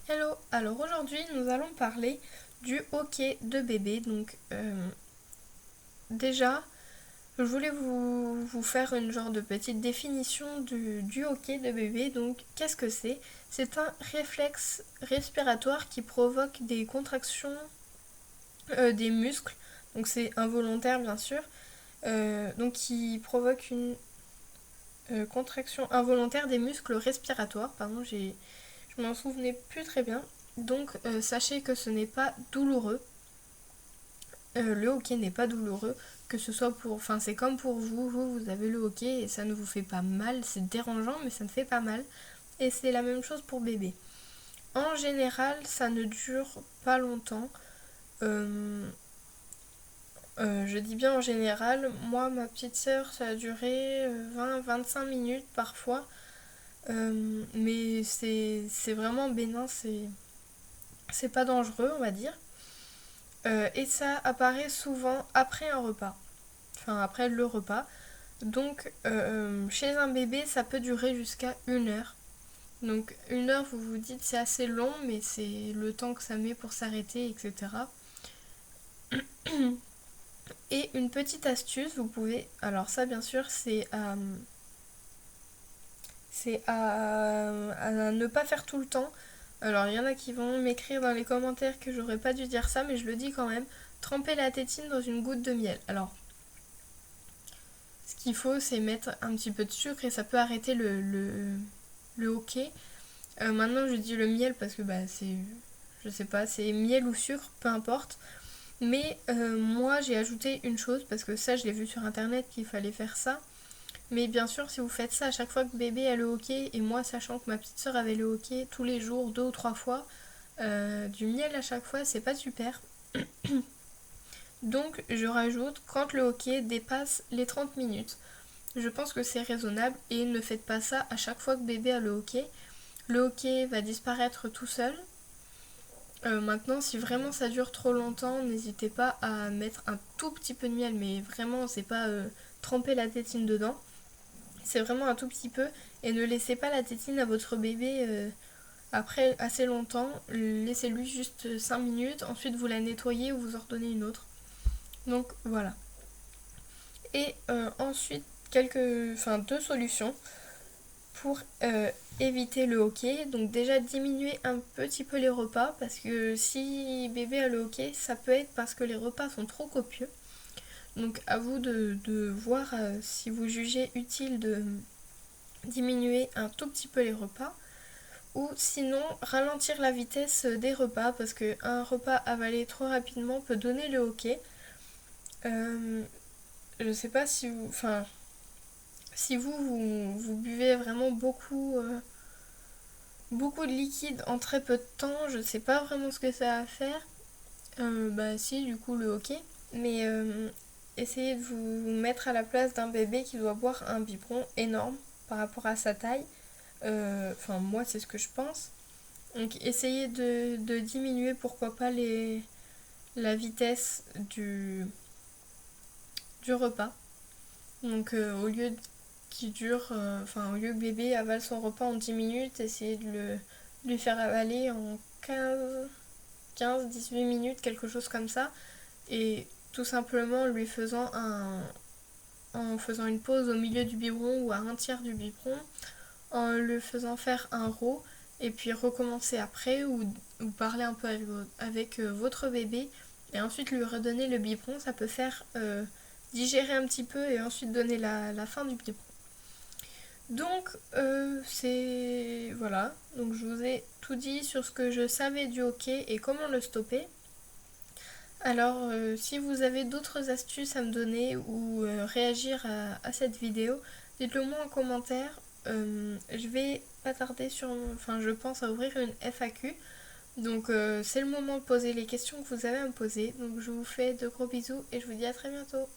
Hello, alors aujourd'hui nous allons parler du hoquet de bébé. Déjà, je voulais vous faire une genre de petite définition du hoquet de bébé. Donc qu'est-ce que c'est? C'est un réflexe respiratoire qui provoque des contractions des muscles. Donc c'est involontaire bien sûr. Donc qui provoque une contraction involontaire des muscles respiratoires. Pardon, je m'en souvenais plus très bien. Donc sachez que ce n'est pas douloureux. Le hoquet n'est pas douloureux, que ce soit pour... Enfin c'est comme pour vous avez le hoquet et ça ne vous fait pas mal, c'est dérangeant mais ça ne fait pas mal. Et c'est la même chose pour bébé. En général, ça ne dure pas longtemps. Euh, je dis bien en général, moi ma petite sœur ça a duré 20-25 minutes parfois. Mais c'est vraiment bénin, c'est pas dangereux on va dire. Et ça apparaît souvent après un repas, enfin après le repas. Donc chez un bébé ça peut durer jusqu'à 1 heure. Donc 1 heure vous vous dites c'est assez long mais c'est le temps que ça met pour s'arrêter etc. Et une petite astuce vous pouvez, alors ça bien sûr c'est à ne pas faire tout le temps. Alors il y en a qui vont m'écrire dans les commentaires que j'aurais pas dû dire ça mais je le dis quand même. Tremper la tétine dans une goutte de miel. Alors ce qu'il faut, c'est mettre un petit peu de sucre et ça peut arrêter le hoquet. Maintenant, je dis le miel parce que c'est, je sais pas, c'est miel ou sucre, peu importe. Mais moi, j'ai ajouté une chose parce que ça, je l'ai vu sur internet qu'il fallait faire ça. Mais bien sûr, si vous faites ça à chaque fois que bébé a le hoquet, et moi, sachant que ma petite soeur avait le hoquet tous les jours, 2 ou 3 fois, du miel à chaque fois, c'est pas super. Donc, je rajoute quand le hoquet dépasse les 30 minutes. Je pense que c'est raisonnable et ne faites pas ça à chaque fois que bébé a le hoquet. Le hoquet va disparaître tout seul. Maintenant, si vraiment ça dure trop longtemps, n'hésitez pas à mettre un tout petit peu de miel, mais vraiment, c'est pas tremper la tétine dedans. C'est vraiment un tout petit peu. Et ne laissez pas la tétine à votre bébé après assez longtemps. Laissez-lui juste 5 minutes. Ensuite, vous la nettoyez ou vous en redonnez une autre. Donc voilà. Et ensuite, deux solutions pour éviter le hoquet. Donc déjà diminuer un petit peu les repas parce que si bébé a le hoquet, ça peut être parce que les repas sont trop copieux. Donc à vous de voir si vous jugez utile de diminuer un tout petit peu les repas ou sinon ralentir la vitesse des repas parce qu'un repas avalé trop rapidement peut donner le hoquet. Euh, je sais pas si vous... Enfin, si vous buvez vraiment beaucoup de liquide en très peu de temps, je sais pas vraiment ce que ça va faire. Bah si, du coup le hockey. Mais essayez de vous mettre à la place d'un bébé qui doit boire un biberon énorme par rapport à sa taille. Enfin moi c'est ce que je pense. Donc essayez de diminuer pourquoi pas la vitesse du repas. Donc au lieu qui dure, enfin au lieu que bébé avale son repas en 10 minutes, essayez de lui faire avaler en 15-18 minutes, quelque chose comme ça. Et tout simplement en faisant une pause au milieu du biberon ou à un tiers du biberon, en le faisant faire un row, et puis recommencer après ou parler un peu avec votre bébé, et ensuite lui redonner le biberon, ça peut faire digérer un petit peu et ensuite donner la fin du biberon. Donc c'est voilà, donc je vous ai tout dit sur ce que je savais du hockey et comment le stopper. Alors si vous avez d'autres astuces à me donner ou réagir à cette vidéo, dites-le moi en commentaire. Je vais pas tarder enfin je pense à ouvrir une FAQ. Donc c'est le moment de poser les questions que vous avez à me poser. Donc je vous fais de gros bisous et je vous dis à très bientôt.